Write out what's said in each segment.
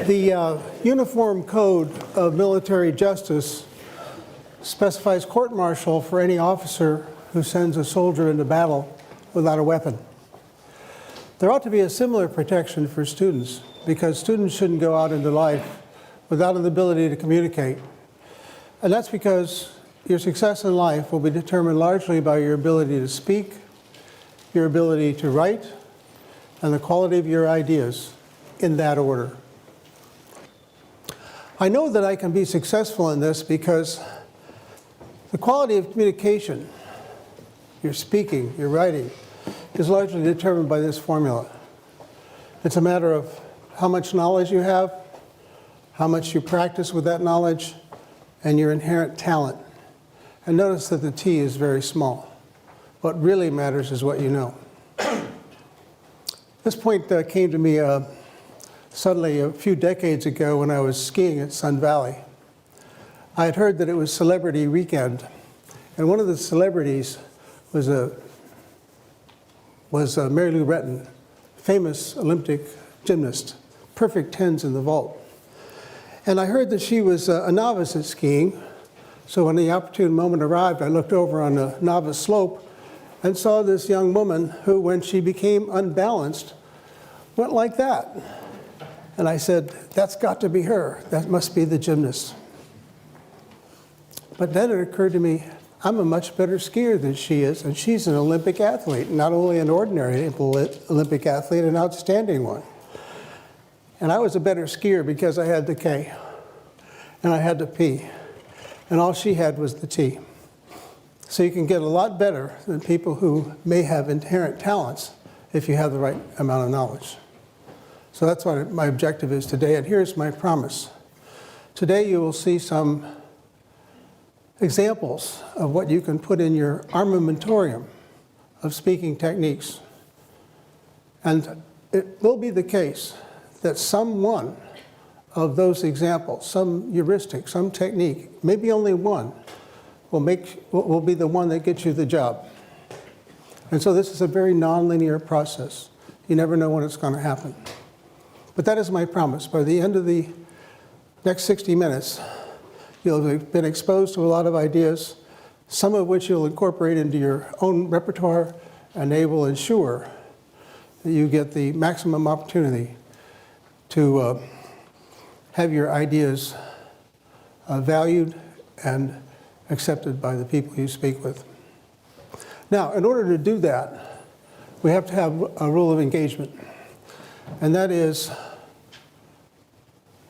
The Uniform Code of Military Justice specifies court-martial for any officer who sends a soldier into battle without a weapon. There ought to be a similar protection for students, because students shouldn't go out into life without an ability to communicate. And that's because your success in life will be determined largely by your ability to speak, your ability to write, and the quality of your ideas in that order. I know that I can be successful in this because the quality of communication, your speaking, your writing, is largely determined by this formula. It's a matter of how much knowledge you have, how much you practice with that knowledge, and your inherent talent. And notice that the T is very small. What really matters is what you know. This point came to me suddenly a few decades ago when I was skiing at Sun Valley. I had heard that it was celebrity weekend, and one of the celebrities was Mary Lou Retton, famous Olympic gymnast, perfect tens in the vault. And I heard that she was a novice at skiing, so when the opportune moment arrived, I looked over on the novice slope and saw this young woman who, when she became unbalanced, went like that. And I said, that's got to be her. That must be the gymnast. But then it occurred to me, I'm a much better skier than she is, and she's an Olympic athlete, not only an ordinary Olympic athlete, an outstanding one. And I was a better skier because I had the K, and I had the P, and all she had was the T. So you can get a lot better than people who may have inherent talents if you have the right amount of knowledge. So that's what my objective is today, and here's my promise. Today you will see some examples of what you can put in your armamentarium of speaking techniques. And it will be the case that some one of those examples, some heuristic, some technique, maybe only one, will be the one that gets you the job. And so this is a very nonlinear process. You never know when it's going to happen. But that is my promise. By the end of the next 60 minutes, you'll have been exposed to a lot of ideas, some of which you'll incorporate into your own repertoire, and they will ensure that you get the maximum opportunity to have your ideas valued and accepted by the people you speak with. Now, in order to do that, we have to have a rule of engagement, and that is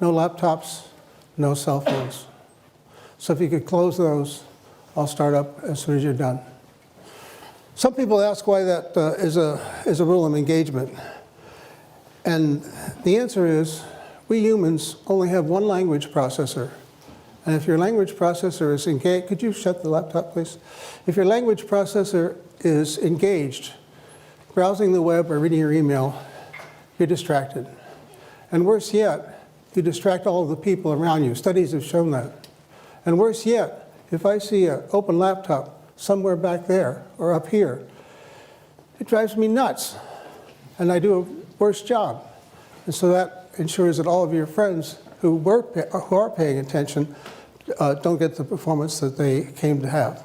no laptops, no cell phones. So if you could close those, I'll start up as soon as you're done. Some people ask why that is a rule of engagement. And the answer is, we humans only have one language processor. And if your language processor is engaged, could you shut the laptop, please? If your language processor is engaged, browsing the web or reading your email, you're distracted. And worse yet, you distract all of the people around you. Studies have shown that. And worse yet, if I see an open laptop somewhere back there or up here, it drives me nuts, and I do a worse job. And so that ensures that all of your friends who are paying attention don't get the performance that they came to have.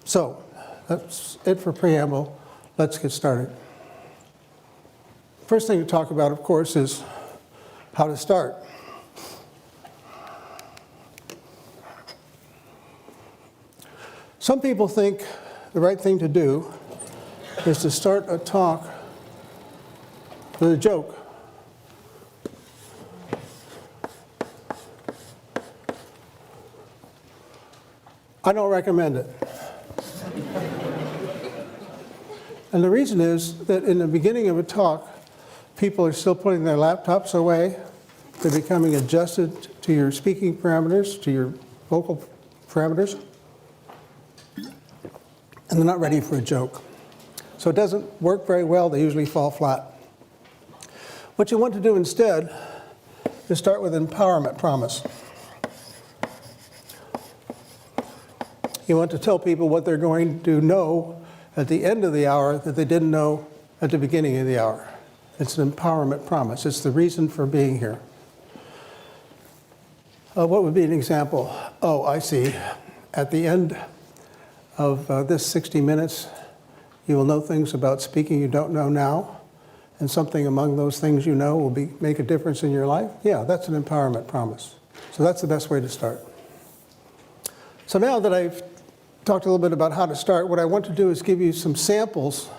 So that's it for preamble. Let's get started. First thing to talk about, of course, is how to start. Some people think the right thing to do is to start a talk with a joke. I don't recommend it. And the reason is that in the beginning of a talk, people are still putting their laptops away. They're becoming adjusted to your speaking parameters, to your vocal parameters. And they're not ready for a joke. So it doesn't work very well. They usually fall flat. What you want to do instead is start with an empowerment promise. You want to tell people what they're going to know at the end of the hour that they didn't know at the beginning of the hour. It's an empowerment promise. It's the reason for being here. What would be an example? Oh, I see. At the end of this 60 minutes, you will know things about speaking you don't know now, and something among those things you know will make a difference in your life. Yeah, that's an empowerment promise. So that's the best way to start. So now that I've talked a little bit about how to start, what I want to do is give you some samples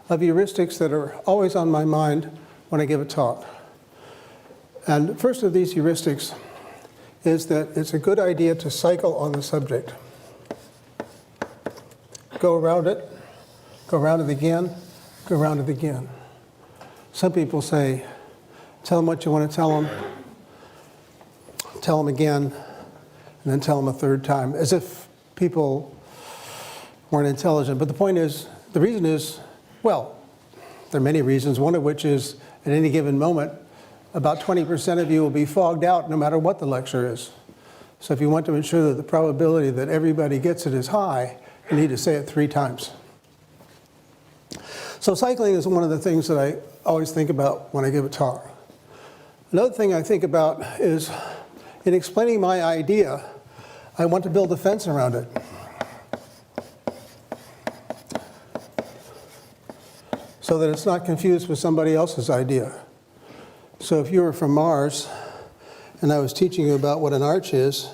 of heuristics that are always on my mind when I give a talk. And the first of these heuristics is that it's a good idea to cycle on the subject. Go around it again, go around it again. Some people say, tell them what you want to tell them again, and then tell them a third time, as if people weren't intelligent. But the point is, the reason is, well, there are many reasons, one of which is at any given moment, about 20% of you will be fogged out no matter what the lecture is. So if you want to ensure that the probability that everybody gets it is high, you need to say it 3 times. So cycling is one of the things that I always think about when I give a talk. Another thing I think about is, in explaining my idea, I want to build a fence around it. So that it's not confused with somebody else's idea. So if you were from Mars, and I was teaching you about what an arch is,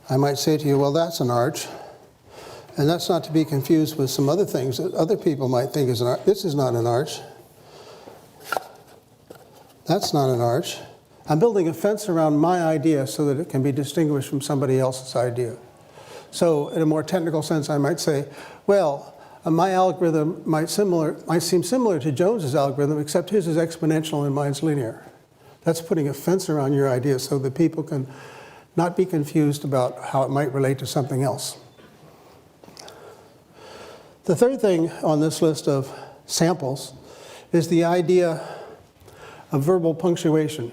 I might say to you, well, that's an arch. And that's not to be confused with some other things that other people might think is an arch. This is not an arch. That's not an arch. I'm building a fence around my idea so that it can be distinguished from somebody else's idea. So in a more technical sense, I might say, well, my algorithm might seem similar to Jones's algorithm, except his is exponential and mine's linear. That's putting a fence around your idea so that people can not be confused about how it might relate to something else. The third thing on this list of samples is the idea of verbal punctuation.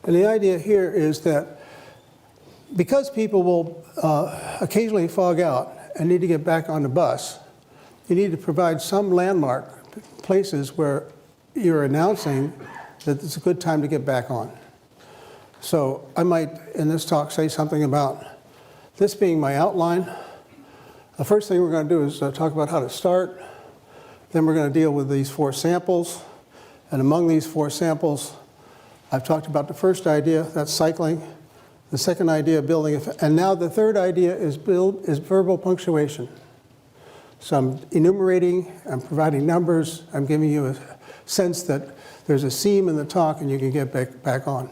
And the idea here is that because people will occasionally fog out and need to get back on the bus, you need to provide some landmark places where you're announcing that it's a good time to get back on. So I might, in this talk, say something about this being my outline. The first thing we're going to do is talk about how to start. Then we're going to deal with these 4 samples. And among these 4 samples, I've talked about the first idea, that's cycling. The second idea, building. And now the third idea is verbal punctuation. So I'm enumerating, I'm providing numbers, I'm giving you a sense that there's a seam in the talk and you can get back on.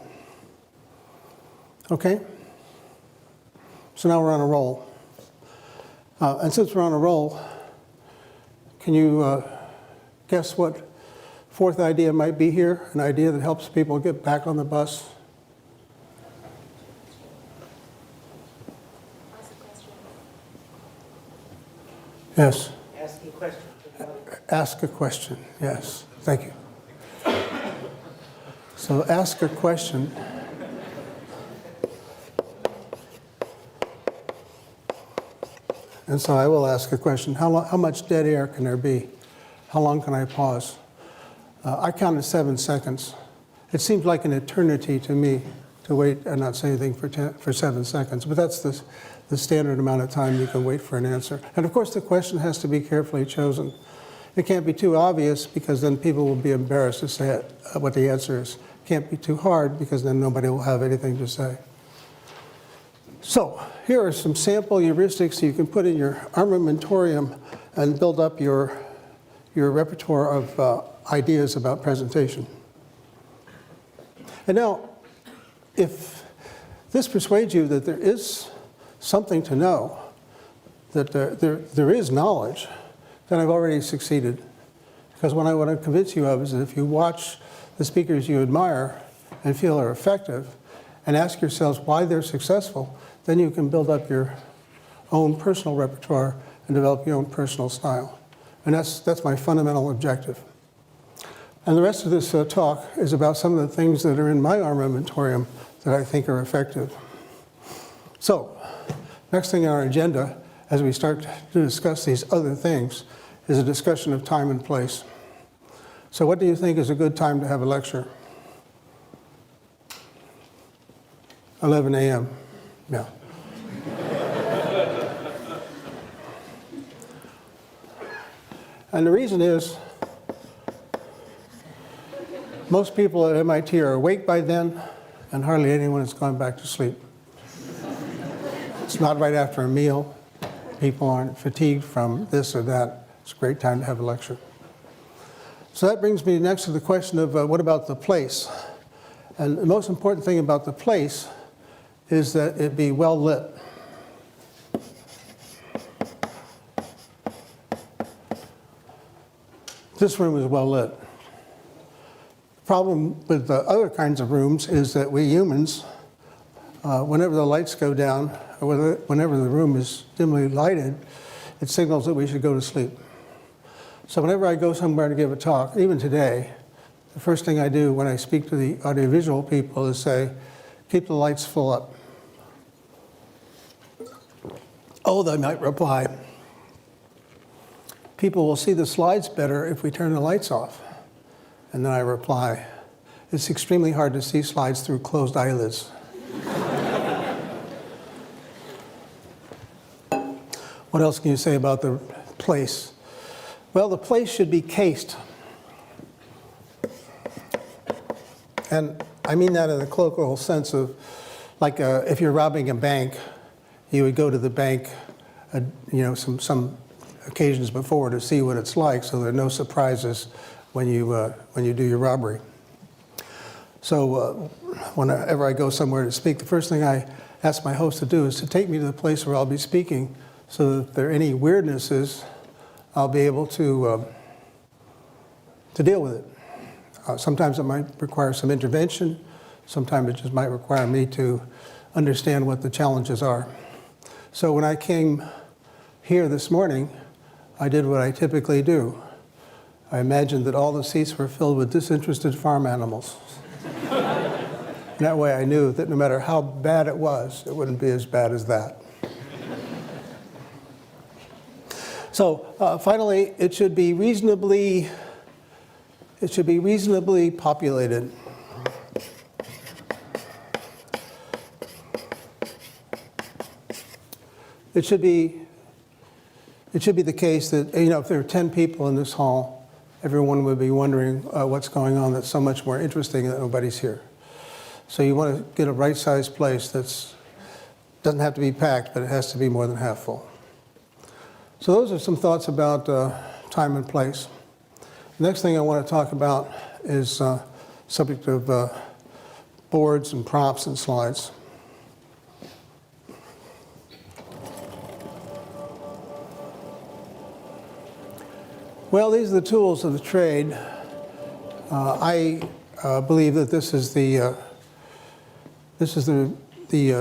Okay? So now we're on a roll. And since we're on a roll, can you guess what 4th idea might be here? An idea that helps people get back on the bus? Yes. Ask a question. Ask a question, yes. Thank you. So ask a question. And so I will ask a question. How much dead air can there be? How long can I pause? I counted 7 seconds. It seems like an eternity to me to wait and not say anything for 7 seconds. But that's the standard amount of time you can wait for an answer. And of course, the question has to be carefully chosen. It can't be too obvious because then people will be embarrassed to say what the answer is. It can't be too hard because then nobody will have anything to say. So here are some sample heuristics you can put in your armamentarium and build up your repertoire of ideas about presentation. And now, if this persuades you that there is something to know, that there is knowledge, then I've already succeeded. Because what I want to convince you of is that if you watch the speakers you admire and feel are effective, and ask yourselves why they're successful, then you can build up your own personal repertoire and develop your own personal style. And that's my fundamental objective. And the rest of this talk is about some of the things that are in my armamentarium that I think are effective. So, next thing on our agenda, as we start to discuss these other things, is a discussion of time and place. So what do you think is a good time to have a lecture? 11 a.m. Yeah. And the reason is, most people at MIT are awake by then, and hardly anyone has gone back to sleep. It's not right after a meal. People aren't fatigued from this or that. It's a great time to have a lecture. So that brings me next to the question of what about the place? And the most important thing about the place is that it be well lit. This room is well lit. The problem with the other kinds of rooms is that we humans, whenever the lights go down, or whenever the room is dimly lighted, it signals that we should go to sleep. So whenever I go somewhere to give a talk, even today, the first thing I do when I speak to the audiovisual people is say, keep the lights full up. Oh, they might reply, people will see the slides better if we turn the lights off. And then I reply, it's extremely hard to see slides through closed eyelids. What else can you say about the place? Well, the place should be cased. And I mean that in the colloquial sense of, like if you're robbing a bank, you would go to the bank, some occasions before to see what it's like, so there are no surprises when you do your robbery. So whenever I go somewhere to speak, the first thing I ask my host to do is to take me to the place where I'll be speaking, so that if there are any weirdnesses, I'll be able to deal with it. Sometimes it might require some intervention. Sometimes it just might require me to understand what the challenges are. So when I came here this morning, I did what I typically do. I imagined that all the seats were filled with disinterested farm animals. And that way I knew that no matter how bad it was, it wouldn't be as bad as that. So finally, it should be reasonably populated. It should be the case that, if there are 10 people in this hall, everyone would be wondering what's going on that's so much more interesting that nobody's here. So you want to get a right-sized place that doesn't have to be packed, but it has to be more than half full. So those are some thoughts about time and place. The next thing I want to talk about is subject of boards and props and slides. Well, these are the tools of the trade. I believe that this is the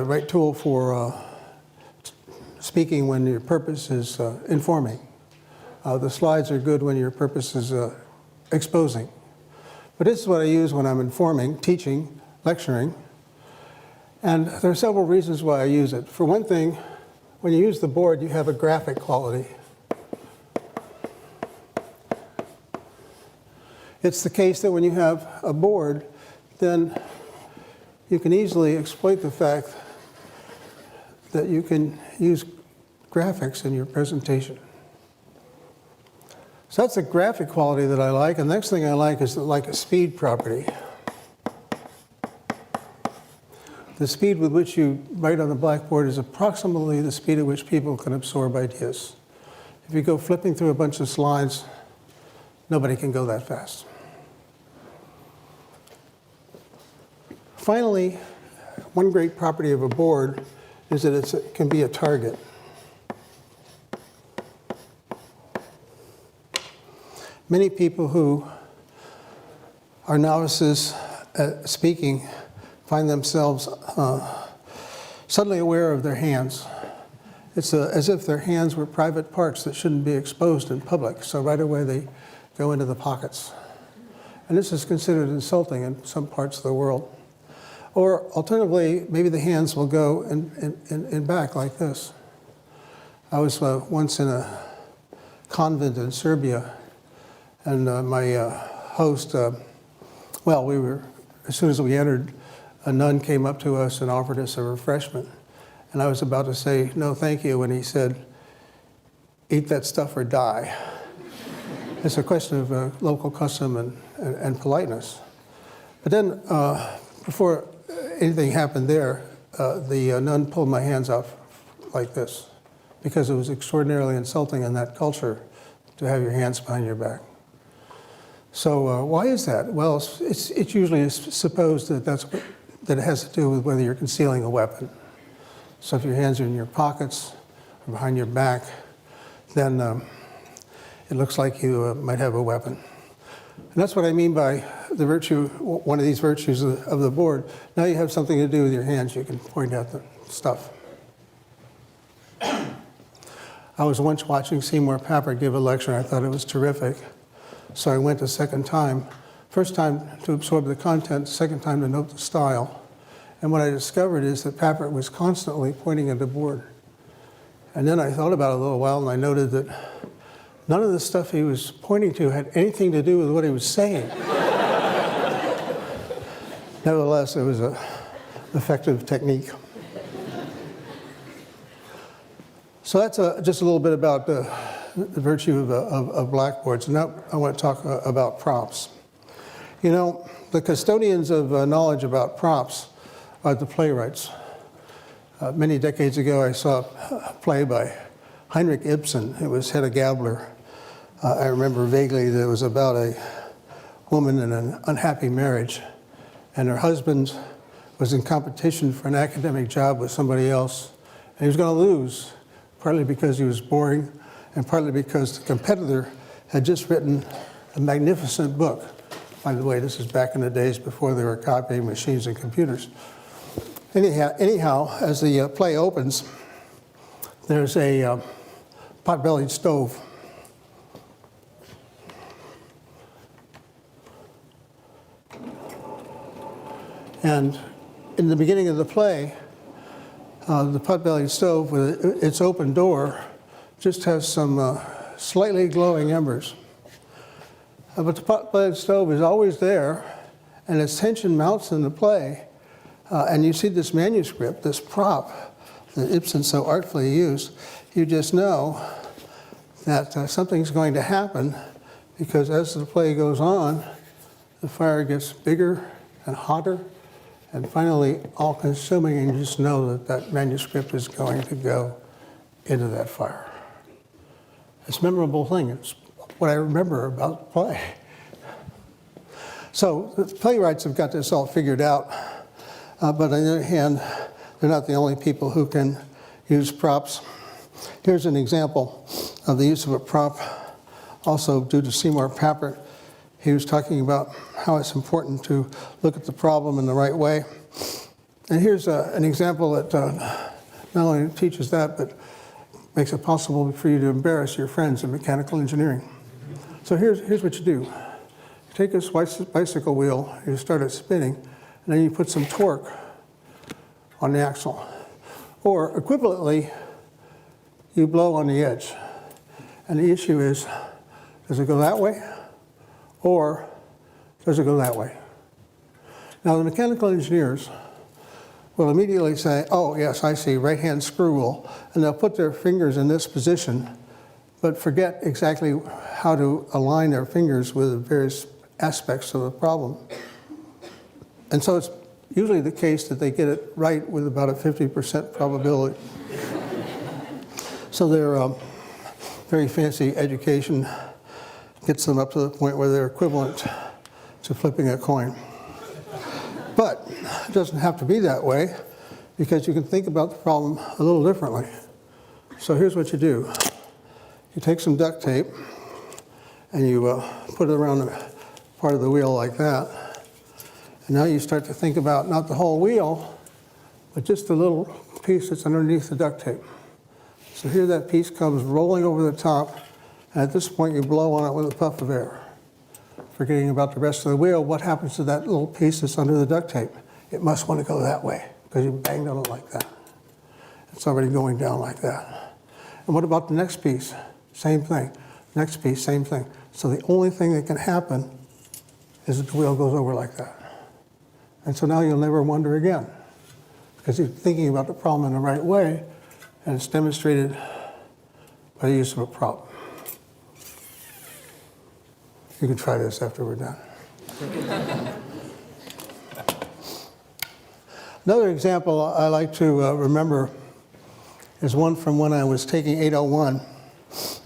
right tool for speaking when your purpose is informing. The slides are good when your purpose is exposing. But this is what I use when I'm informing, teaching, lecturing. And there are several reasons why I use it. For one thing, when you use the board, you have a graphic quality. It's the case that when you have a board, then you can easily exploit the fact that you can use graphics in your presentation. So that's a graphic quality that I like. And the next thing I like is like a speed property. The speed with which you write on the blackboard is approximately the speed at which people can absorb ideas. If you go flipping through a bunch of slides, nobody can go that fast. Finally, one great property of a board is that it can be a target. Many people who are novices at speaking find themselves suddenly aware of their hands. It's as if their hands were private parts that shouldn't be exposed in public, so right away they go into the pockets. And this is considered insulting in some parts of the world. Or alternatively, maybe the hands will go in back like this. I was once in a convent in Serbia, and my host, as soon as we entered, a nun came up to us and offered us a refreshment. And I was about to say, no, thank you, when he said, eat that stuff or die. It's a question of local custom and politeness. But then, before anything happened there, the nun pulled my hands out like this, because it was extraordinarily insulting in that culture to have your hands behind your back. So why is that? Well, it's usually supposed that that it has to do with whether you're concealing a weapon. So if your hands are in your pockets or behind your back, then it looks like you might have a weapon. And that's what I mean by the virtue, one of these virtues of the board. Now you have something to do with your hands. You can point out the stuff. I was once watching Seymour Papert give a lecture, and I thought it was terrific. So I went a second time. First time to absorb the content, second time to note the style. And what I discovered is that Papert was constantly pointing at the board. And then I thought about it a little while, and I noted that none of the stuff he was pointing to had anything to do with what he was saying. Nevertheless, it was an effective technique. So that's just a little bit about the virtue of blackboards. Now I want to talk about props. You know, the custodians of knowledge about props are the playwrights. Many decades ago, I saw a play by Heinrich Ibsen. It was Hedda Gabler. I remember vaguely that it was about a woman in an unhappy marriage, and her husband was in competition for an academic job with somebody else, and he was going to lose, partly because he was boring, and partly because the competitor had just written a magnificent book. By the way, this is back in the days before there were copying machines and computers. Anyhow, as the play opens, there's a pot-bellied stove. And in the beginning of the play, the pot-bellied stove with its open door just has some slightly glowing embers. But the pot-bellied stove is always there, and its tension mounts in the play. And you see this manuscript, this prop that Ibsen so artfully used, you just know that something's going to happen, because as the play goes on, the fire gets bigger and hotter, and finally all-consuming, and you just know that that manuscript is going to go into that fire. It's a memorable thing. It's what I remember about the play. So the playwrights have got this all figured out, but on the other hand, they're not the only people who can use props. Here's an example of the use of a prop, also due to Seymour Papert. He was talking about how it's important to look at the problem in the right way. And here's an example that not only teaches that, but makes it possible for you to embarrass your friends in mechanical engineering. So here's what you do. You take this bicycle wheel, you start it spinning, and then you put some torque on the axle. Or equivalently, you blow on the edge. And the issue is, does it go that way? Or does it go that way? Now, the mechanical engineers will immediately say, oh, yes, I see, right-hand screw rule, and they'll put their fingers in this position, but forget exactly how to align their fingers with the various aspects of the problem. And so it's usually the case that they get it right with about a 50% probability. So their very fancy education gets them up to the point where they're equivalent to flipping a coin. But it doesn't have to be that way, because you can think about the problem a little differently. So here's what you do. You take some duct tape and you put it around a part of the wheel like that. And now you start to think about not the whole wheel, but just the little piece that's underneath the duct tape. So here that piece comes rolling over the top, and at this point you blow on it with a puff of air. Forgetting about the rest of the wheel, what happens to that little piece that's under the duct tape? it must want to go that way because you banged on it like that. It's already going down like that. And what about the next piece? Same thing. Next piece, same thing. So the only thing that can happen is that the wheel goes over like that. And so now you'll never wonder again because you're thinking about the problem in the right way, and it's demonstrated by the use of a prop. You can try this after we're done. Another example I like to remember is one from when I was taking 801.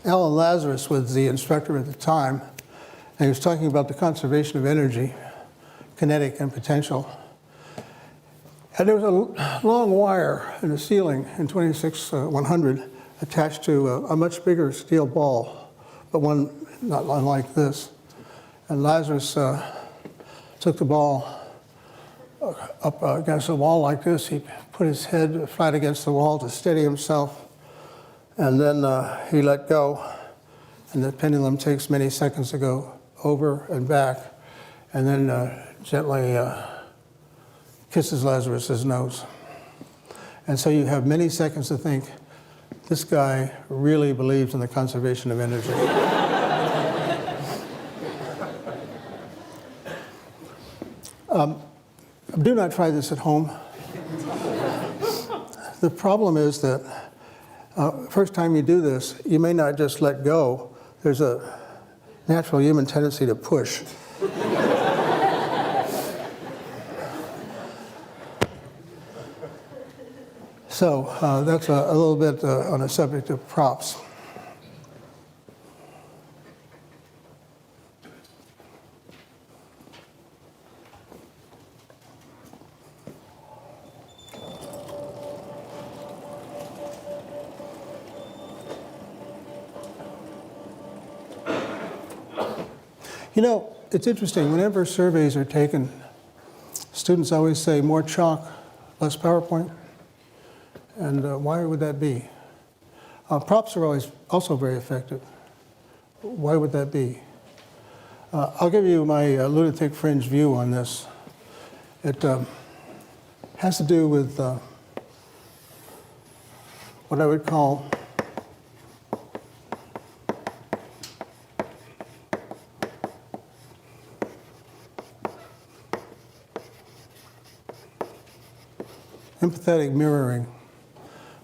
Alan Lazarus was the instructor at the time, and he was talking about the conservation of energy, kinetic and potential. And there was a long wire in the ceiling in 26100 attached to a much bigger steel ball, but one not unlike this. And Lazarus took the ball up against the wall like this. He put his head flat against the wall to steady himself, and then he let go. And the pendulum takes many seconds to go over and back, and then gently kisses Lazarus's nose. And so you have many seconds to think, this guy really believes in the conservation of energy. Do not try this at home. The problem is that first time you do this, you may not just let go. There's a natural human tendency to push. So that's a little bit on the subject of props. You know, it's interesting, whenever surveys are taken, students always say more chalk, less PowerPoint. And why would that be? Props are always also very effective. Why would that be? I'll give you my lunatic fringe view on this. It has to do with what I would call empathetic mirroring.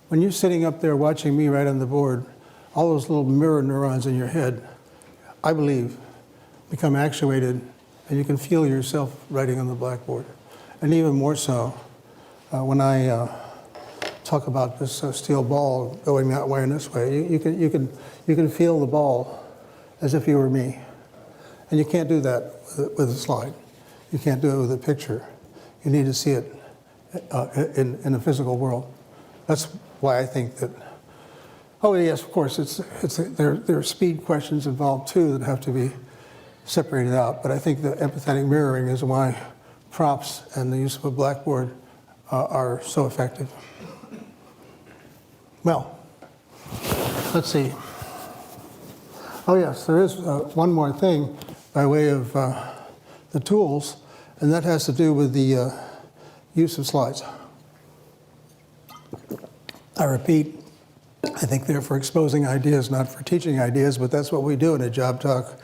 When you're sitting up there watching me write on the board, all those little mirror neurons in your head, I believe, become actuated, and you can feel yourself writing on the blackboard. And even more so, when I talk about this steel ball going that way and this way, you can feel the ball as if you were me. And you can't do that with a slide. You can't do it with a picture. You need to see it in the physical world. That's why I think that, oh yes, of course, there are speed questions involved too that have to be separated out, but I think the empathetic mirroring is why props and the use of a blackboard are so effective. Well, let's see. Oh yes, there is one more thing by way of the tools, and that has to do with the use of slides. I repeat, I think they're for exposing ideas, not for teaching ideas, but that's what we do in a job talk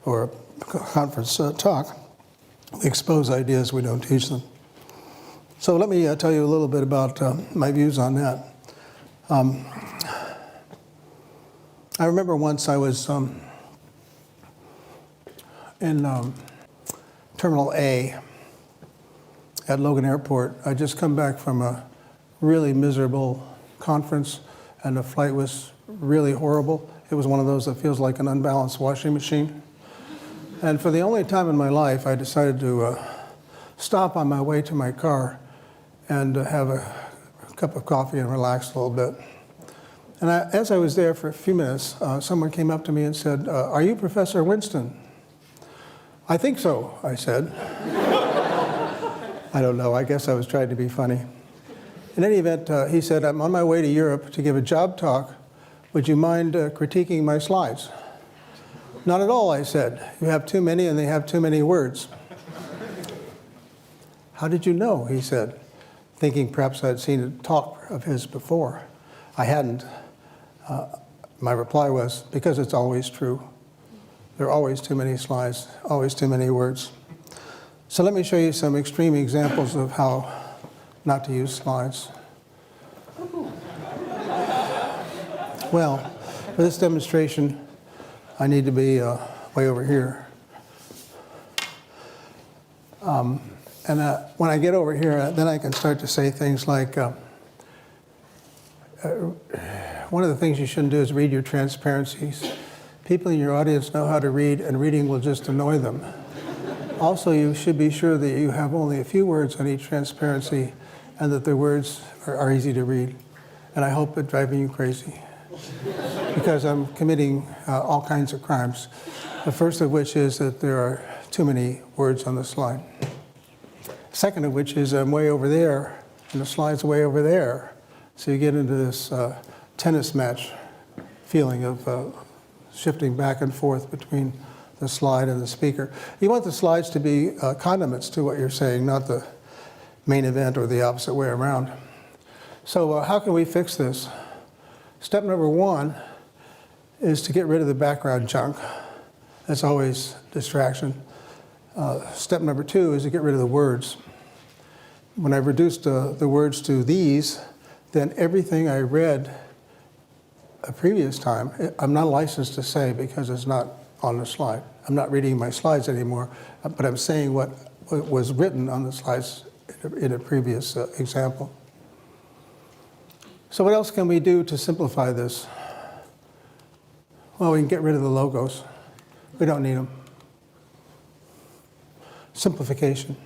or a conference talk. We expose ideas, we don't teach them. So let me tell you a little bit about my views on that. I remember once I was in Terminal A at Logan Airport. I'd just come back from a really miserable conference, and the flight was really horrible. It was one of those that feels like an unbalanced washing machine. And for the only time in my life, I decided to stop on my way to my car and have a cup of coffee and relax a little bit. And as I was there for a few minutes, someone came up to me and said, "Are you Professor Winston?" "I think so," I said. I don't know, I guess I was trying to be funny. In any event, he said, "I'm on my way to Europe to give a job talk. Would you mind critiquing my slides?" "Not at all," I said. "You have too many and they have too many words." "How did you know?" he said, thinking perhaps I'd seen a talk of his before. I hadn't. My reply was, "Because it's always true. There are always too many slides, always too many words." So let me show you some extreme examples of how not to use slides. Well, for this demonstration, I need to be way over here. When I get over here, then I can start to say things like, one of the things you shouldn't do is read your transparencies. People in your audience know how to read, and reading will just annoy them. Also, you should be sure that you have only a few words on each transparency and that the words are easy to read. And I hope it's driving you crazy because I'm committing all kinds of crimes. The first of which is that there are too many words on the slide. Second of which is I'm way over there and the slide's way over there. So you get into this tennis match feeling of shifting back and forth between the slide and the speaker. You want the slides to be condiments to what you're saying, not the main event or the opposite way around. So how can we fix this? Step number one is to get rid of the background junk. That's always distraction. Step number two is to get rid of the words. When I've reduced the words to these, then everything I read a previous time, I'm not licensed to say because it's not on the slide. I'm not reading my slides anymore, but I'm saying what was written on the slides in a previous example. So what else can we do to simplify this? Well, we can get rid of the logos. We don't need them. Simplification.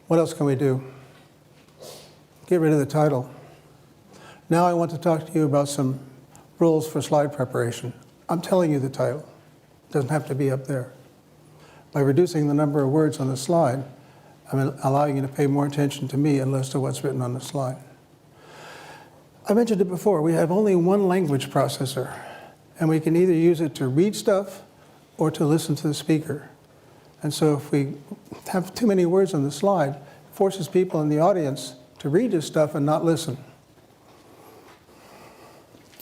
What else can we do? Get rid of the title. Now I want to talk to you about some rules for slide preparation. I'm telling you the title. It doesn't have to be up there. By reducing the number of words on the slide, I'm allowing you to pay more attention to me and less to what's written on the slide. I mentioned it before, we have only one language processor, and we can either use it to read stuff or to listen to the speaker. And so if we have too many words on the slide, it forces people in the audience to read this stuff and not listen.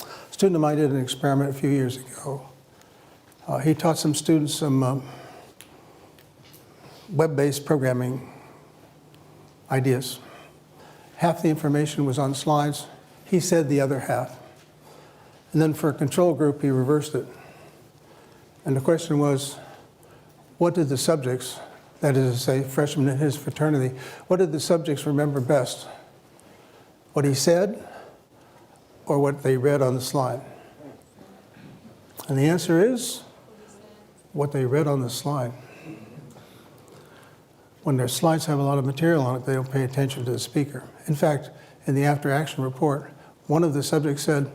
A student of mine did an experiment a few years ago. He taught some students some web-based programming ideas. Half the information was on slides. He said the other half. And then for a control group, he reversed it. And the question was, what did the subjects, that is to say, freshmen in his fraternity, what did the subjects remember best? What he said or what they read on the slide? And the answer is what they read on the slide. When their slides have a lot of material on it, they don't pay attention to the speaker. In fact, in the after-action report, one of the subjects said,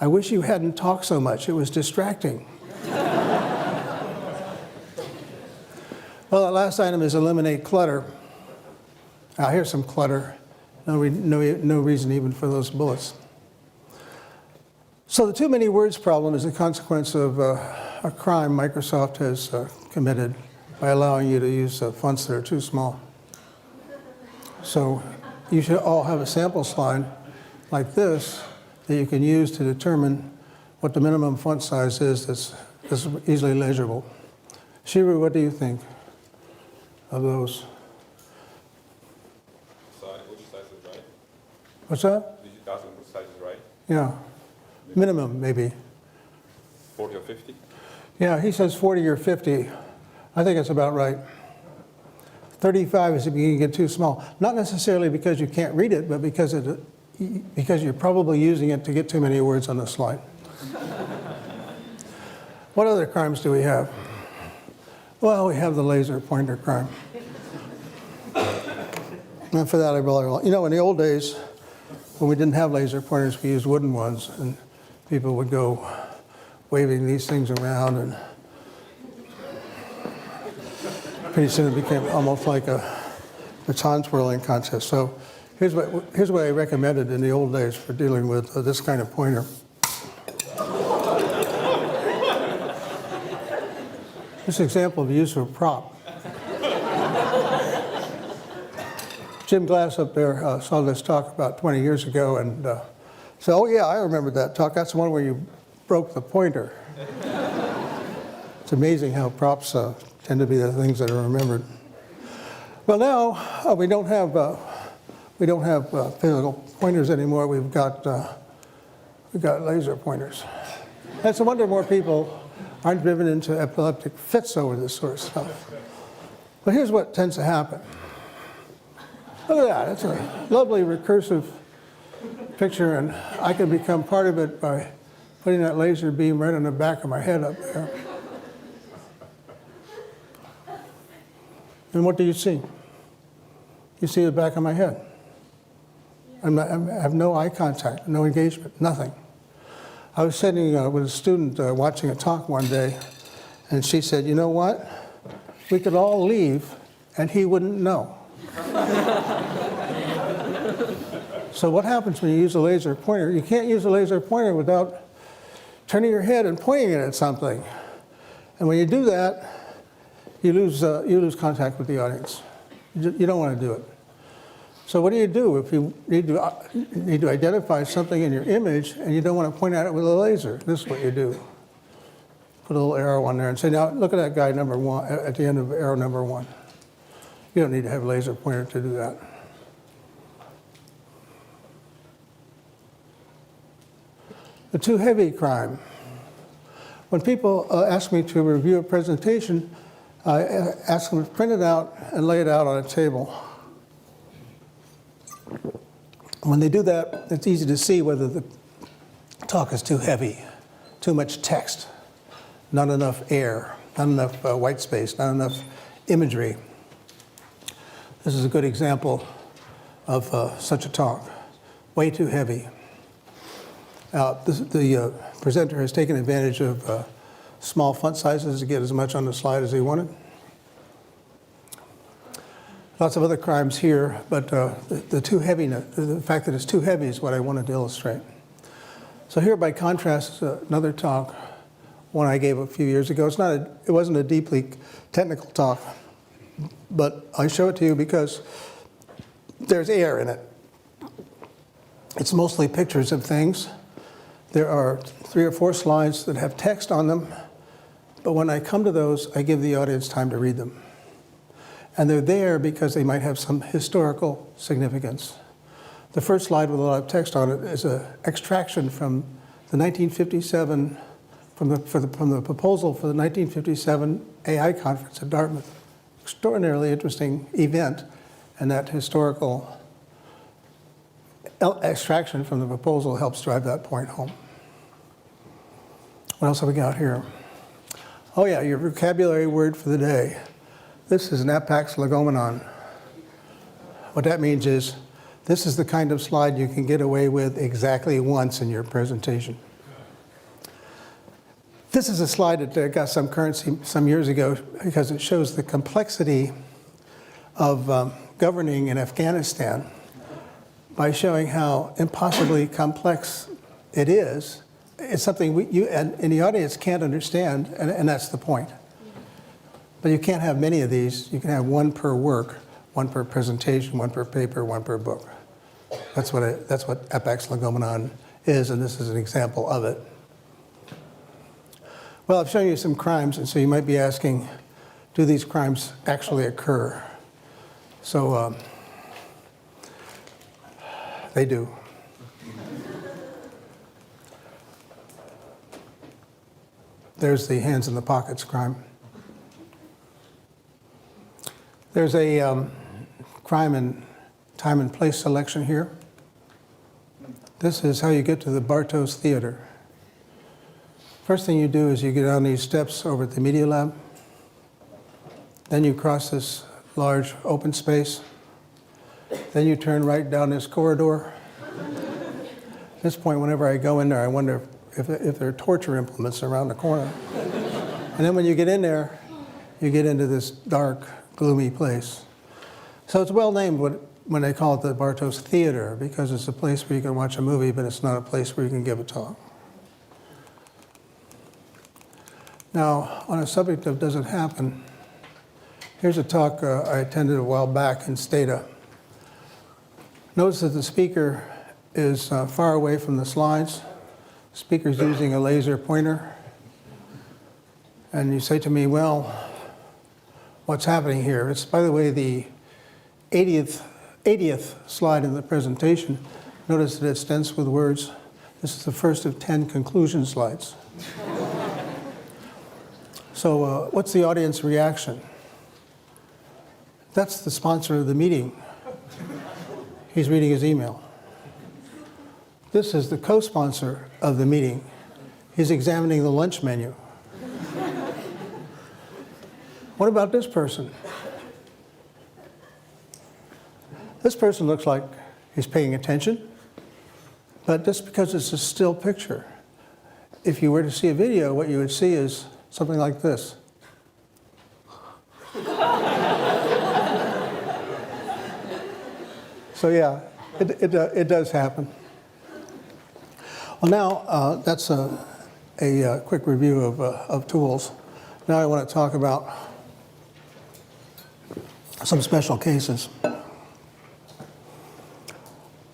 "I wish you hadn't talked so much. It was distracting." Well, the last item is eliminate clutter. Now, here's some clutter. No reason even for those bullets. So the too many words problem is a consequence of a crime Microsoft has committed by allowing you to use fonts that are too small. So you should all have a sample slide like this that you can use to determine what the minimum font size is that's easily legible. Shiru, what do you think of those? Which size is right? What's that? Did you ask which size is right? Yeah. Minimum, maybe. 40 or 50? Yeah, he says 40 or 50. I think it's about right. 35 is if you get too small. Not necessarily because you can't read it, but because you're probably using it to get too many words on the slide. What other crimes do we have? Well, we have the laser pointer crime. And for that, I really, you know, in the old days, when we didn't have laser pointers, we used wooden ones, and people would go waving these things around, and pretty soon it became almost like a baton twirling contest. So here's what I recommended in the old days for dealing with this kind of pointer. This example of use of a prop. Jim Glass up there saw this talk about 20 years ago and said, oh yeah, I remember that talk. That's the one where you broke the pointer. It's amazing how props tend to be the things that are remembered. Well, now we don't have physical pointers anymore. We've got laser pointers. That's a wonder more people aren't driven into epileptic fits over this sort of stuff. But here's what tends to happen. Look at that. It's a lovely recursive picture, and I can become part of it by putting that laser beam right on the back of my head up there. And what do you see? You see the back of my head. I have no eye contact, no engagement, nothing. I was sitting with a student watching a talk one day, and she said, you know what? We could all leave, and he wouldn't know. So what happens when you use a laser pointer? You can't use a laser pointer without turning your head and pointing it at something. And when you do that, you lose contact with the audience. You don't want to do it. So what do you do if you need to identify something in your image and you don't want to point at it with a laser? This is what you do. Put a little arrow on there and say, now look at that guy number one, at the end of arrow number one. You don't need to have a laser pointer to do that. The too heavy crime. When people ask me to review a presentation, I ask them to print it out and lay it out on a table. When they do that, it's easy to see whether the talk is too heavy, too much text, not enough air, not enough white space, not enough imagery. This is a good example of such a talk. Way too heavy. The presenter has taken advantage of small font sizes to get as much on the slide as he wanted. Lots of other crimes here, but the fact that it's too heavy is what I wanted to illustrate. So here, by contrast, is another talk, one I gave a few years ago. It wasn't a deeply technical talk, but I show it to you because there's air in it. It's mostly pictures of things. There are 3 or 4 slides that have text on them, but when I come to those, I give the audience time to read them. And they're there because they might have some historical significance. The first slide with a lot of text on it is an extraction from the 1957, from the proposal for the 1957 AI conference at Dartmouth. Extraordinarily interesting event, and that historical extraction from the proposal helps drive that point home. What else have we got here? Oh yeah, your vocabulary word for the day. This is an apax legomenon. What that means is, this is the kind of slide you can get away with exactly once in your presentation. This is a slide that got some currency some years ago because it shows the complexity of governing in Afghanistan by showing how impossibly complex it is. It's something you and the audience can't understand, and that's the point. But you can't have many of these. You can have one per work, one per presentation, one per paper, one per book. That's what apax legomenon is, and this is an example of it. Well, I've shown you some crimes, and so you might be asking, do these crimes actually occur? So they do. There's the hands in the pockets crime. There's a crime in time and place selection here. This is how you get to the Bartos Theater. First thing you do is you get on these steps over at the Media Lab. Then you cross this large open space. Then you turn right down this corridor. At this point, whenever I go in there, I wonder if there are torture implements around the corner. And then when you get in there, you get into this dark, gloomy place. So it's well named when they call it the Bartos Theater, because it's a place where you can watch a movie, but it's not a place where you can give a talk. Now, on a subject of does it happen, here's a talk I attended a while back in Stata. Notice that the speaker is far away from the slides. The speaker's using a laser pointer. And you say to me, well, what's happening here? It's, by the way, the 80th slide in the presentation. Notice that it's dense with words. This is the first of 10 conclusion slides. So what's the audience reaction? That's the sponsor of the meeting. He's reading his email. This is the co-sponsor of the meeting. He's examining the lunch menu. What about this person? This person looks like he's paying attention, but just because it's a still picture. If you were to see a video, what you would see is something like this. So yeah, it does happen. Well, now that's a quick review of tools. Now I want to talk about some special cases.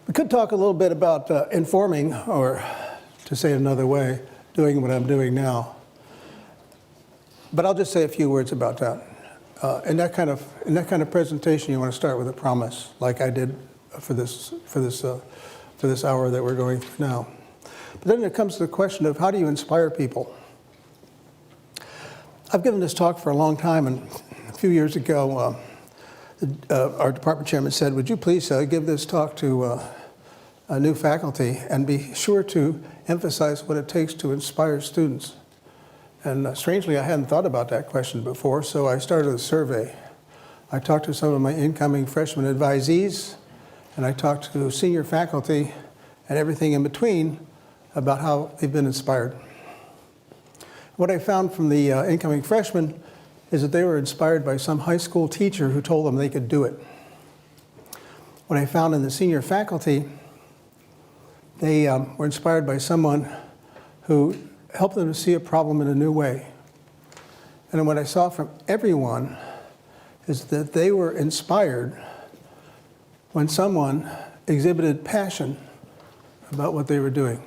We could talk a little bit about informing, or to say it another way, doing what I'm doing now. But I'll just say a few words about that. In that kind of presentation, you want to start with a promise, like I did for this hour that we're going through now. But then it comes to the question of how do you inspire people? I've given this talk for a long time, and a few years ago, our department chairman said, would you please give this talk to a new faculty and be sure to emphasize what it takes to inspire students. And strangely, I hadn't thought about that question before, so I started a survey. I talked to some of my incoming freshman advisees, and I talked to senior faculty and everything in between about how they've been inspired. What I found from the incoming freshmen is that they were inspired by some high school teacher who told them they could do it. What I found in the senior faculty, they were inspired by someone who helped them to see a problem in a new way. And what I saw from everyone is that they were inspired when someone exhibited passion about what they were doing.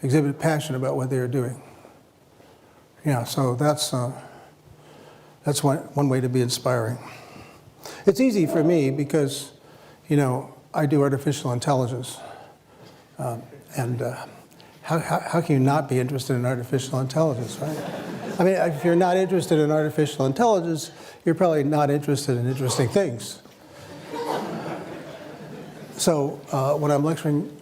Exhibited passion about what they were doing. Yeah, so that's one way to be inspiring. It's easy for me because, you know, I do artificial intelligence. How can you not be interested in artificial intelligence, right? I mean, if you're not interested in artificial intelligence, you're probably not interested in interesting things. So when I'm lecturing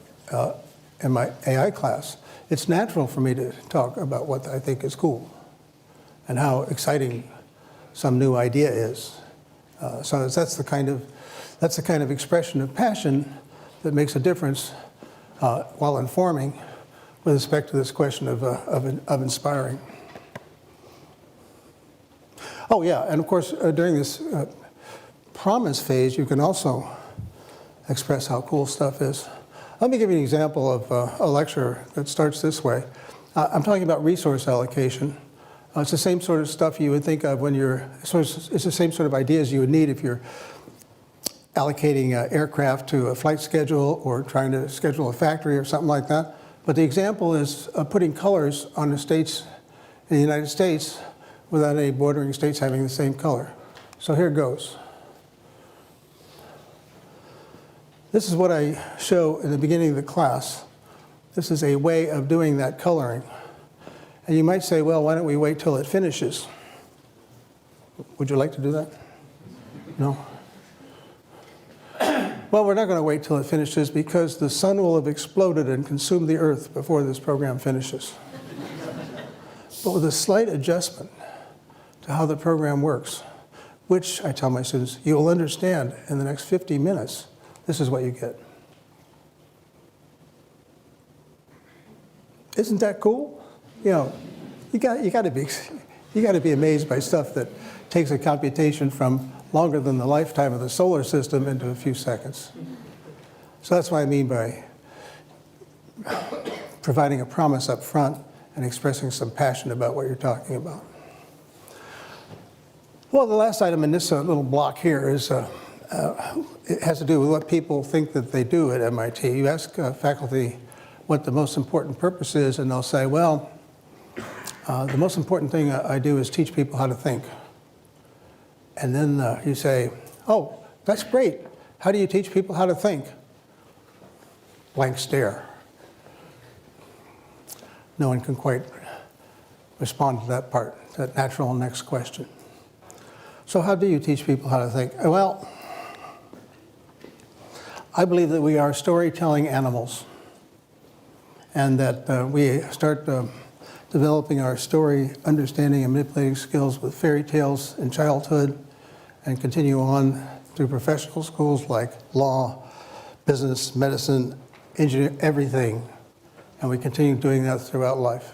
in my AI class, it's natural for me to talk about what I think is cool and how exciting some new idea is. So that's the kind of expression of passion that makes a difference while informing with respect to this question of inspiring. Oh yeah, and of course during this promise phase, you can also express how cool stuff is. Let me give you an example of a lecture that starts this way. I'm talking about resource allocation. It's the same sort of stuff you would think of when it's the same sort of ideas you would need if you're allocating aircraft to a flight schedule or trying to schedule a factory or something like that. But the example is putting colors on the states in the United States without any bordering states having the same color. So here goes. This is what I show in the beginning of the class. This is a way of doing that coloring. And you might say, well, why don't we wait till it finishes? Would you like to do that? No? Well, we're not going to wait till it finishes because the sun will have exploded and consumed the earth before this program finishes. But with a slight adjustment to how the program works, which I tell my students, you will understand in the next 50 minutes, this is what you get. Isn't that cool? You know, you got to be amazed by stuff that takes a computation from longer than the lifetime of the solar system into a few seconds. So that's what I mean by providing a promise up front and expressing some passion about what you're talking about. Well, the last item in this little block here is it has to do with what people think that they do at MIT. You ask faculty what the most important purpose is, and they'll say, well, the most important thing I do is teach people how to think. And then you say, oh, that's great. How do you teach people how to think? Blank stare. No one can quite respond to that part, that natural next question. So how do you teach people how to think? Well, I believe that we are storytelling animals, and that we start developing our story understanding and manipulating skills with fairy tales in childhood and continue on through professional schools like law, business, medicine, engineering, everything. And we continue doing that throughout life.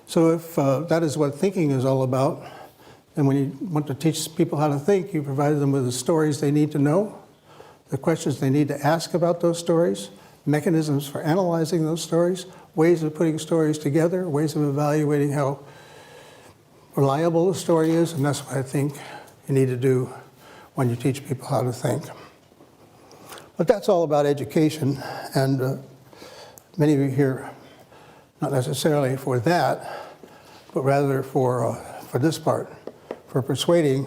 So if that is what thinking is all about, then when you want to teach people how to think, you provide them with the stories they need to know, the questions they need to ask about those stories, mechanisms for analyzing those stories, ways of putting stories together, ways of evaluating how reliable the story is, and that's what I think you need to do when you teach people how to think. But that's all about education, and many of you here, not necessarily for that, but rather for this part, for persuading,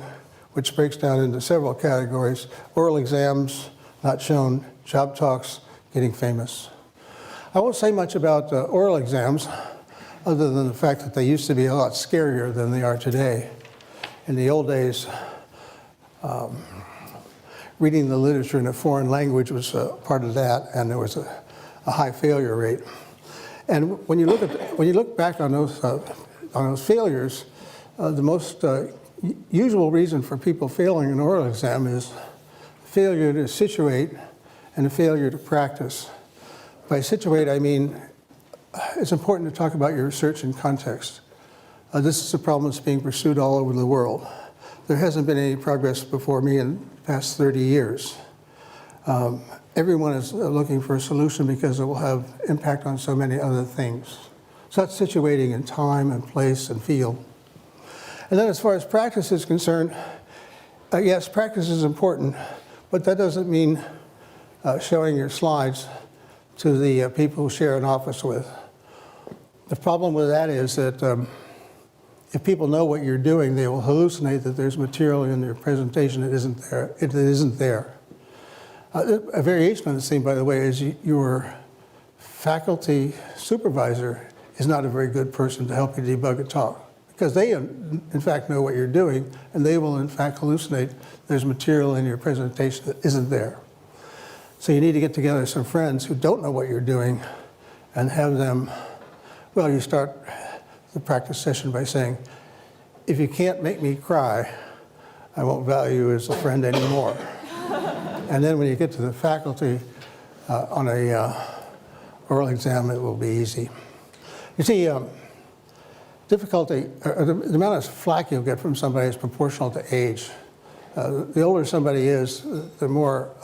which breaks down into several categories: oral exams, not shown, job talks, getting famous. I won't say much about oral exams, other than the fact that they used to be a lot scarier than they are today. In the old days, reading the literature in a foreign language was part of that, and there was a high failure rate. And when you look back on those failures, the most usual reason for people failing an oral exam is failure to situate and a failure to practice. By situate, I mean it's important to talk about your research in context. This is a problem that's being pursued all over the world. There hasn't been any progress before me in the past 30 years. Everyone is looking for a solution because it will have impact on so many other things. So that's situating in time and place and field. And then as far as practice is concerned, yes, practice is important, but that doesn't mean showing your slides to the people who share an office with. The problem with that is that if people know what you're doing, they will hallucinate that there's material in your presentation that isn't there. It isn't there. A variation on the same, by the way, is your faculty supervisor is not a very good person to help you debug a talk, because they, in fact, know what you're doing, and they will, in fact, hallucinate there's material in your presentation that isn't there. So you need to get together some friends who don't know what you're doing and have them, well, you start the practice session by saying, if you can't make me cry, I won't value you as a friend anymore. And then when you get to the faculty on a oral exam, it will be easy. You see, difficulty, the amount of flack you'll get from somebody is proportional to age. The older somebody is, the more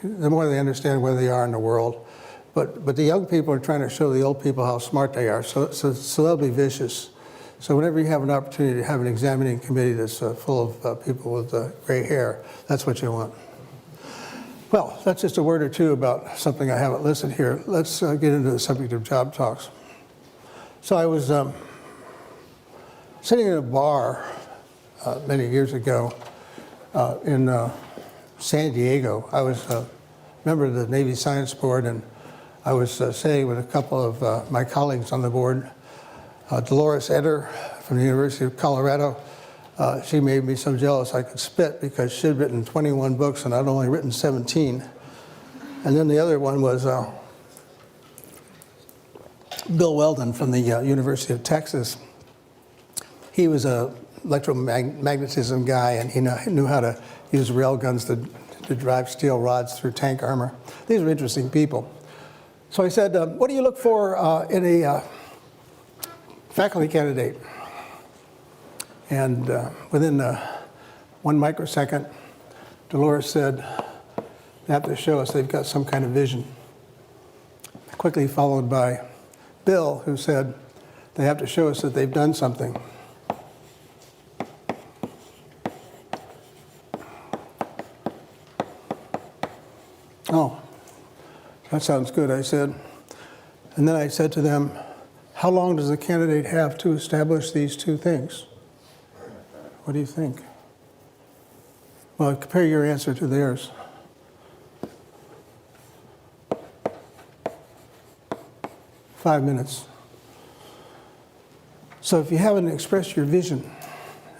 they understand where they are in the world. But the young people are trying to show the old people how smart they are, so they'll be vicious. So whenever you have an opportunity to have an examining committee that's full of people with gray hair, that's what you want. Well, that's just a word or two about something I haven't listed here. Let's get into the subject of job talks. So I was sitting in a bar many years ago in San Diego. I was a member of the Navy Science Board, and I was sitting with a couple of my colleagues on the board. Dolores Eder from the University of Colorado. She made me so jealous I could spit because she'd written 21 books and I'd only written 17. And then the other one was Bill Weldon from the University of Texas. He was a electromagnetism guy, and he knew how to use rail guns to drive steel rods through tank armor. These were interesting people. So I said, what do you look for in a faculty candidate? And within 1 microsecond, Dolores said, they have to show us they've got some kind of vision. Quickly followed by Bill, who said, they have to show us that they've done something. Oh, that sounds good, I said. And then I said to them, how long does the candidate have to establish these two things? What do you think? Well, compare your answer to theirs. Five minutes. So if you haven't expressed your vision,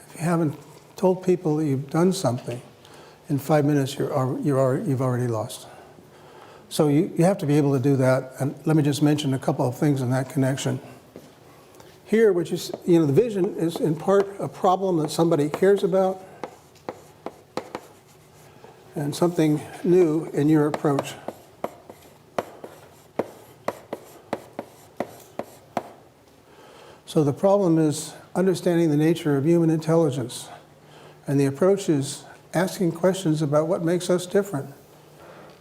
if you haven't told people that you've done something, in 5 minutes you've already lost. So you have to be able to do that. And let me just mention a couple of things in that connection. Here, which is, the vision is in part a problem that somebody cares about and something new in your approach. So the problem is understanding the nature of human intelligence. And the approach is asking questions about what makes us different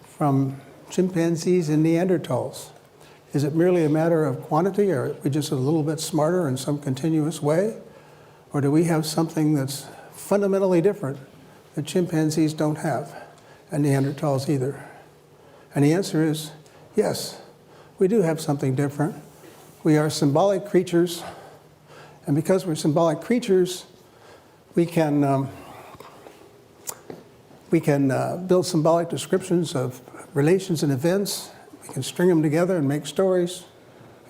from chimpanzees and Neanderthals. Is it merely a matter of quantity, or are we just a little bit smarter in some continuous way? Or do we have something that's fundamentally different that chimpanzees don't have, and Neanderthals either? And the answer is yes, we do have something different. We are symbolic creatures, and because we're symbolic creatures, we can build symbolic descriptions of relations and events. We can string them together and make stories.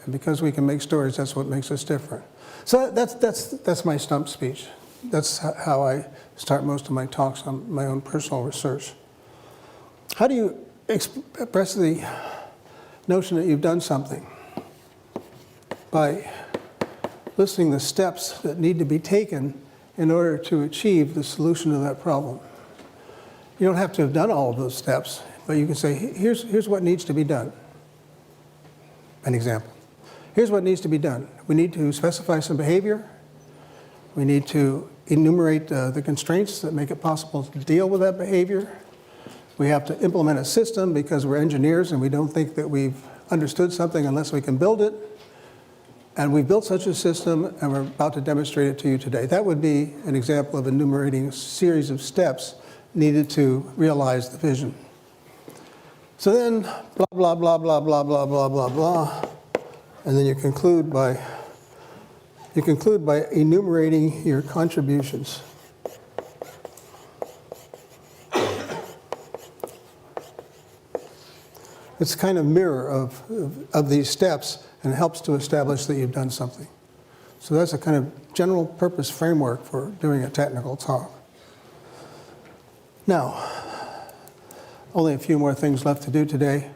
And because we can make stories, that's what makes us different. So that's my stump speech. That's how I start most of my talks on my own personal research. How do you express the notion that you've done something? By listing the steps that need to be taken in order to achieve the solution to that problem. You don't have to have done all of those steps, but you can say, here's what needs to be done. An example. Here's what needs to be done. We need to specify some behavior. We need to enumerate the constraints that make it possible to deal with that behavior. We have to implement a system because we're engineers and we don't think that we've understood something unless we can build it. And we've built such a system and we're about to demonstrate it to you today. That would be an example of enumerating a series of steps needed to realize the vision. So then, blah, blah, blah, blah, blah, blah, blah, blah, blah. And then you conclude by enumerating your contributions. It's kind of mirror of these steps and helps to establish that you've done something. So that's a kind of general purpose framework for doing a technical talk. Now, only a few more things left to do today.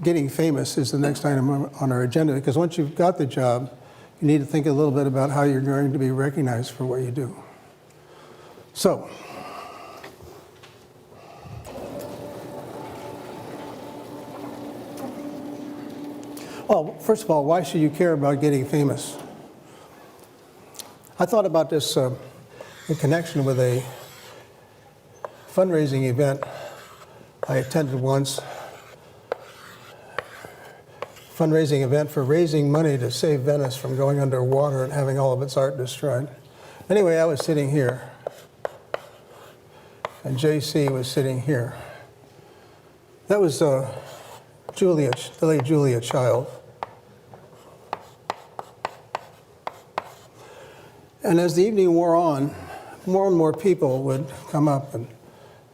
Getting famous is the next item on our agenda, because once you've got the job, you need to think a little bit about how you're going to be recognized for what you do. So, well, first of all, why should you care about getting famous? I thought about this in connection with a fundraising event I attended once. Fundraising event for raising money to save Venice from going underwater and having all of its art destroyed. Anyway, I was sitting here, and JC was sitting here. That was Julia, the late Julia Child. And as the evening wore on, more and more people would come up and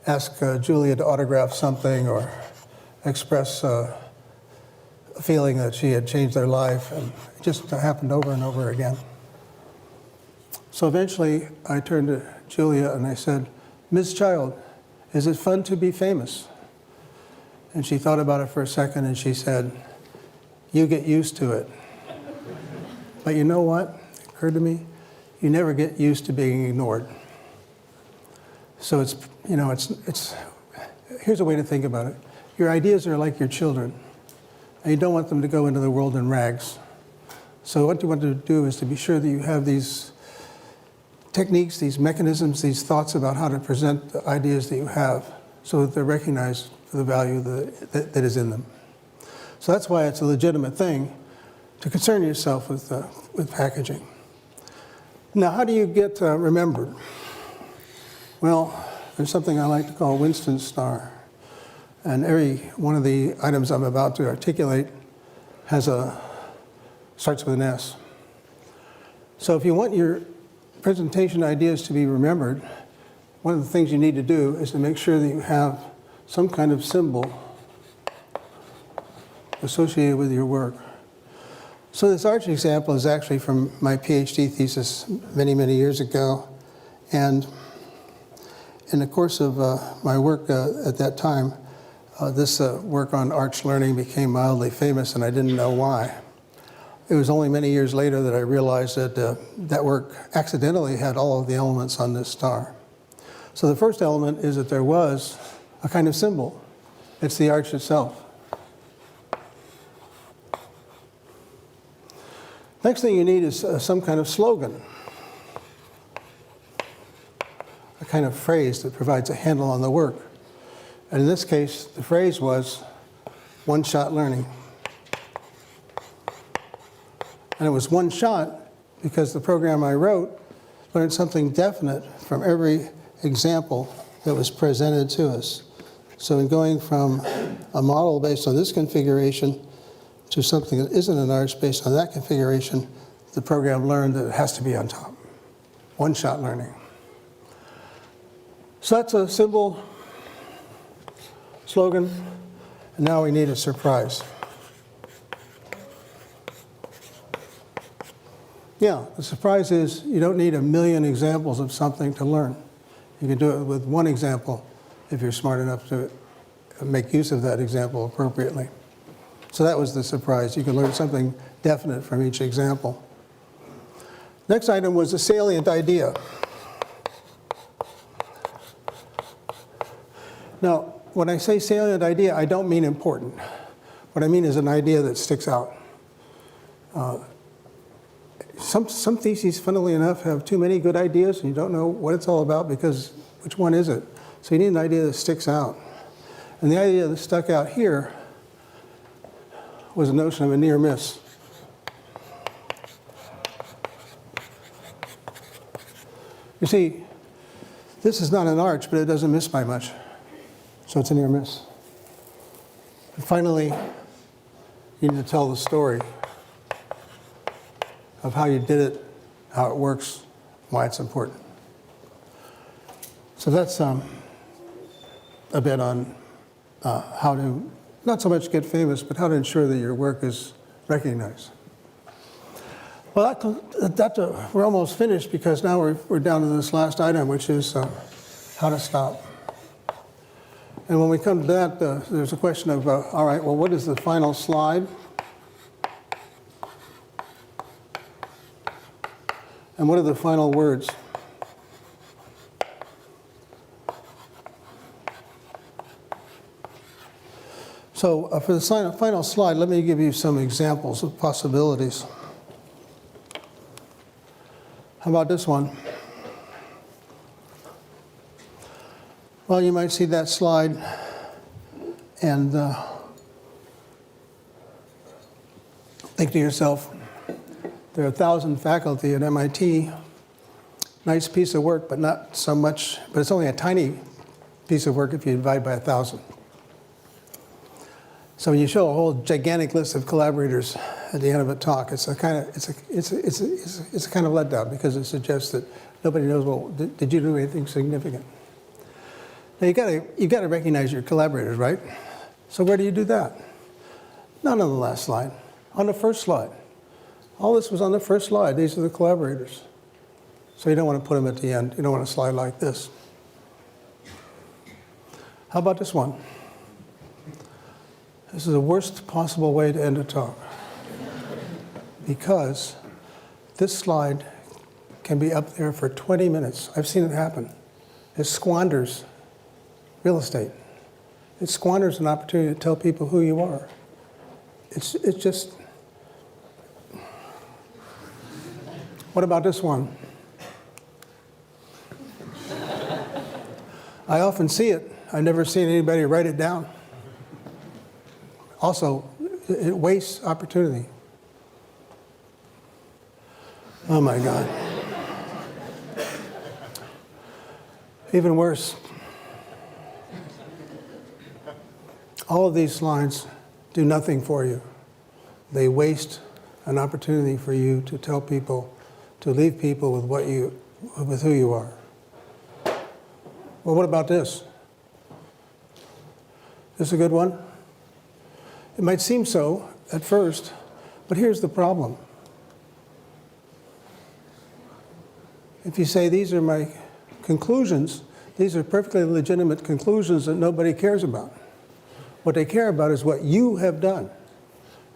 ask Julia to autograph something or express a feeling that she had changed their life, and it just happened over and over again. So eventually I turned to Julia and I said, "Ms. Child, is it fun to be famous?" And she thought about it for a second and she said, "You get used to it." But you know what? It occurred to me, you never get used to being ignored. So it's here's a way to think about it. Your ideas are like your children, and you don't want them to go into the world in rags. So what you want to do is to be sure that you have these techniques, these mechanisms, these thoughts about how to present the ideas that you have so that they're recognized for the value that is in them. So that's why it's a legitimate thing to concern yourself with packaging. Now, how do you get remembered? Well, there's something I like to call Winston's star. And every one of the items I'm about to articulate starts with an S. So if you want your presentation ideas to be remembered, one of the things you need to do is to make sure that you have some kind of symbol associated with your work. So this arch example is actually from my PhD thesis many, many years ago. And in the course of my work at that time, this work on arch learning became mildly famous, and I didn't know why. It was only many years later that I realized that that work accidentally had all of the elements on this star. So the first element is that there was a kind of symbol. It's the arch itself. Next thing you need is some kind of slogan, a kind of phrase that provides a handle on the work. And in this case, the phrase was one-shot learning. And it was one shot because the program I wrote learned something definite from every example that was presented to us. So in going from a model based on this configuration to something that isn't an arch based on that configuration, the program learned that it has to be on top. One-shot learning. So that's a simple slogan, and now we need a surprise. Yeah, the surprise is you don't need a million examples of something to learn. You can do it with one example if you're smart enough to make use of that example appropriately. So that was the surprise. You can learn something definite from each example. Next item was a salient idea. Now, when I say salient idea, I don't mean important. What I mean is an idea that sticks out. Some theses, funnily enough, have too many good ideas, and you don't know what it's all about because which one is it? So you need an idea that sticks out. And the idea that stuck out here was the notion of a near miss. You see, this is not an arch, but it doesn't miss by much. So it's a near miss. And finally, you need to tell the story of how you did it, how it works, why it's important. So that's a bit on how to, not so much get famous, but how to ensure that your work is recognized. Well, we're almost finished because now we're down to this last item, which is how to stop. And when we come to that, there's a question of, all right, well, what is the final slide? And what are the final words? So for the final slide, let me give you some examples of possibilities. How about this one? Well, you might see that slide and think to yourself, there are 1,000 faculty at MIT. Nice piece of work, but not so much, but it's only a tiny piece of work if you divide by 1,000. So when you show a whole gigantic list of collaborators at the end of a talk, it's a kind of letdown because it suggests that nobody knows, well, did you do anything significant? Now you got to recognize your collaborators, right? So where do you do that? Not on the last slide, on the first slide. All this was on the first slide. These are the collaborators. So you don't want to put them at the end. You don't want to slide like this. How about this one? This is the worst possible way to end a talk. Because this slide can be up there for 20 minutes. I've seen it happen. It squanders real estate. It squanders an opportunity to tell people who you are. It's just... What about this one? I often see it. I've never seen anybody write it down. Also, it wastes opportunity. Oh my God. Even worse. All of these slides do nothing for you. They waste an opportunity for you to tell people, to leave people with who you are. Well, what about this? This a good one? It might seem so at first, but here's the problem. If you say, these are my conclusions, these are perfectly legitimate conclusions that nobody cares about. What they care about is what you have done.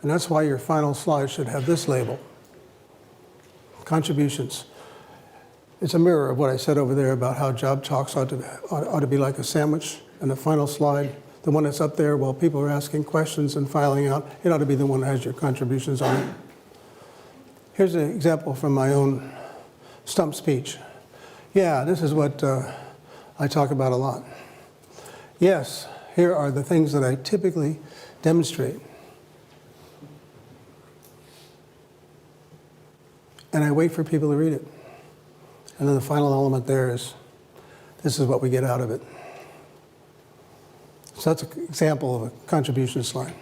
And that's why your final slide should have this label, contributions. It's a mirror of what I said over there about how job talks ought to be like a sandwich. And the final slide, the one that's up there while people are asking questions and filing out, it ought to be the one that has your contributions on it. Here's an example from my own stump speech. Yeah, this is what I talk about a lot. Yes, here are the things that I typically demonstrate. And I wait for people to read it. And then the final element there is, this is what we get out of it. So that's an example of a contribution slide.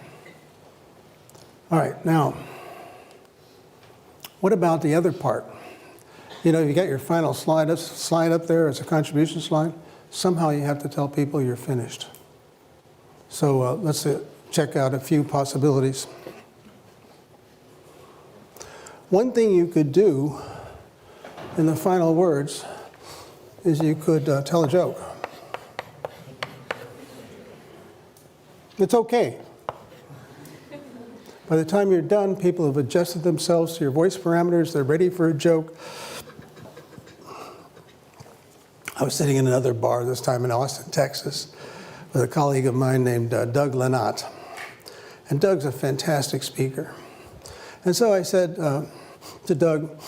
All right, now, what about the other part? You know, you got your final slide up there as a contribution slide. Somehow you have to tell people you're finished. So let's check out a few possibilities. One thing you could do in the final words is you could tell a joke. It's okay. By the time you're done, people have adjusted themselves to your voice parameters. They're ready for a joke. I was sitting in another bar, this time in Austin, Texas, with a colleague of mine named Doug Lennott. And Doug's a fantastic speaker. And so I said to Doug,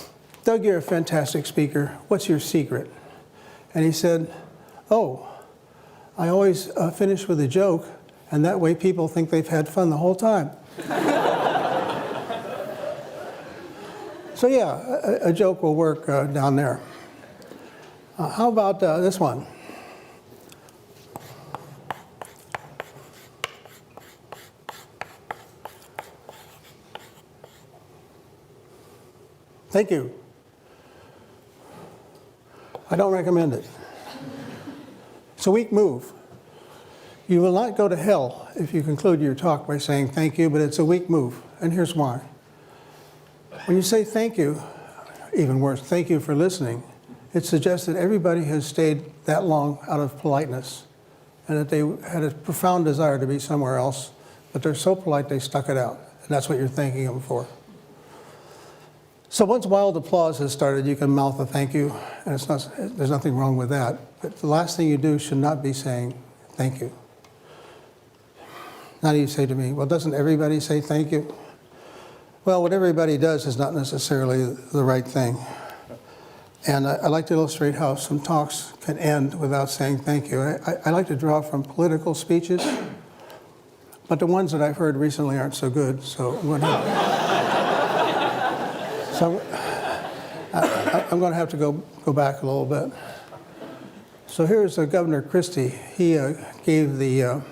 Doug, you're a fantastic speaker. What's your secret? And he said, oh, I always finish with a joke, and that way people think they've had fun the whole time. So yeah, a joke will work down there. How about this one? Thank you. I don't recommend it. It's a weak move. You will not go to hell if you conclude your talk by saying thank you, but it's a weak move, and here's why. When you say thank you, even worse, thank you for listening, it suggests that everybody has stayed that long out of politeness and that they had a profound desire to be somewhere else, but they're so polite they stuck it out, and that's what you're thanking them for. So once wild applause has started, you can mouth a thank you, and there's nothing wrong with that. But the last thing you do should not be saying thank you. Now you say to me, well, doesn't everybody say thank you? Well, what everybody does is not necessarily the right thing. And I like to illustrate how some talks can end without saying thank you. I like to draw from political speeches, but the ones that I've heard recently aren't so good, so I'm going to have to go back a little bit. So here's Governor Christie. He gave the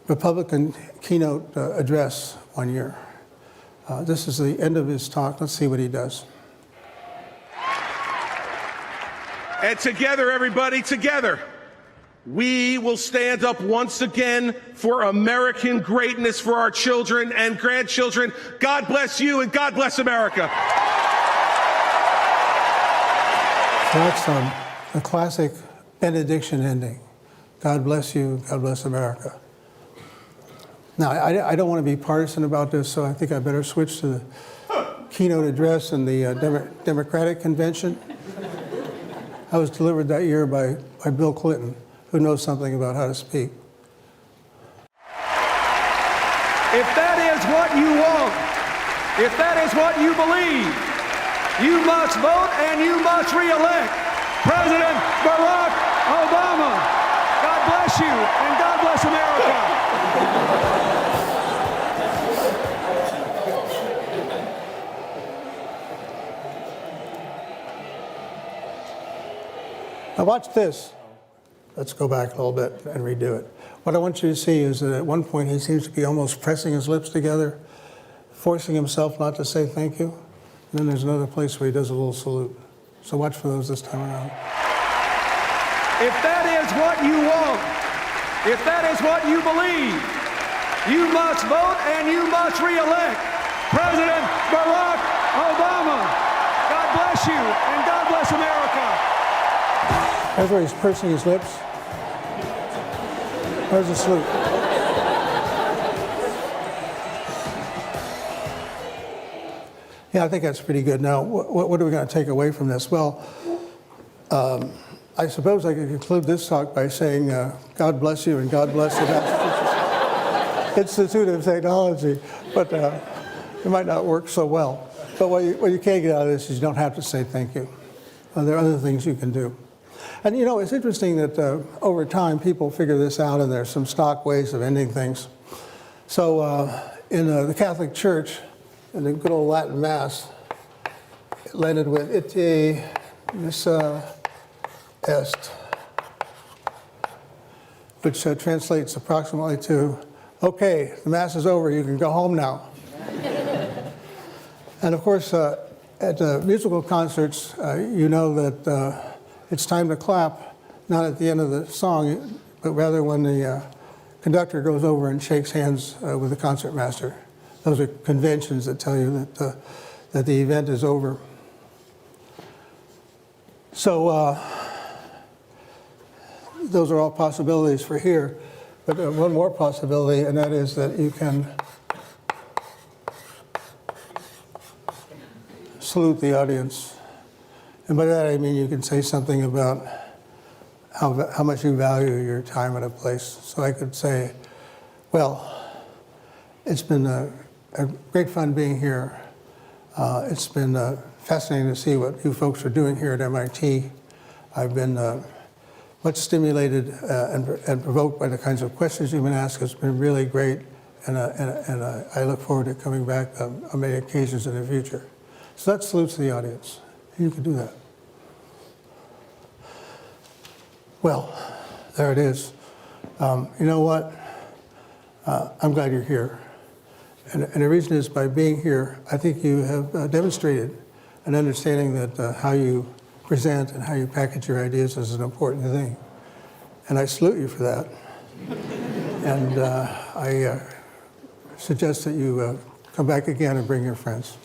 Republican keynote address one year. This is the end of his talk. Let's see what he does. And together, everybody, together, we will stand up once again for American greatness for our children and grandchildren. God bless you and God bless America. So that's a classic benediction ending. God bless you, God bless America. Now, I don't want to be partisan about this, so I think I better switch to the keynote address in the Democratic Convention. I was delivered that year by Bill Clinton, who knows something about how to speak. If that is what you want, if that is what you believe, you must vote and you must re-elect President Barack Obama. God bless you and God bless America. Now watch this. Let's go back a little bit and redo it. What I want you to see is that at one point he seems to be almost pressing his lips together, forcing himself not to say thank you. And then there's another place where he does a little salute. So watch for those this time around. If that is what you want, if that is what you believe, you must vote and you must re-elect President Barack Obama. God bless you and God bless America. That's where he's pursing his lips. There's a salute. Yeah, I think that's pretty good. Now, what are we going to take away from this? Well, I suppose I could conclude this talk by saying, God bless you and God bless the Massachusetts Institute of Technology, but it might not work so well. But what you can get out of this is you don't have to say thank you. There are other things you can do. And you know, it's interesting that over time people figure this out and there's some stock ways of ending things. So in the Catholic Church, in the good old Latin Mass, it ended with ite missa est, which translates approximately to, okay, the Mass is over, you can go home now. And of course, at musical concerts, you know that it's time to clap, not at the end of the song, but rather when the conductor goes over and shakes hands with the concertmaster. Those are conventions that tell you that the event is over. So those are all possibilities for here. But one more possibility, and that is that you can salute the audience. And by that I mean you can say something about how much you value your time at a place. So I could say, well, it's been a great fun being here. It's been fascinating to see what you folks are doing here at MIT. I've been much stimulated and provoked by the kinds of questions you've been asked. It's been really great, and I look forward to coming back on many occasions in the future. So that salutes the audience. You can do that. Well, there it is. You know what? I'm glad you're here. And the reason is by being here, I think you have demonstrated an understanding that how you present and how you package your ideas is an important thing. And I salute you for that. And I suggest that you come back again and bring your friends.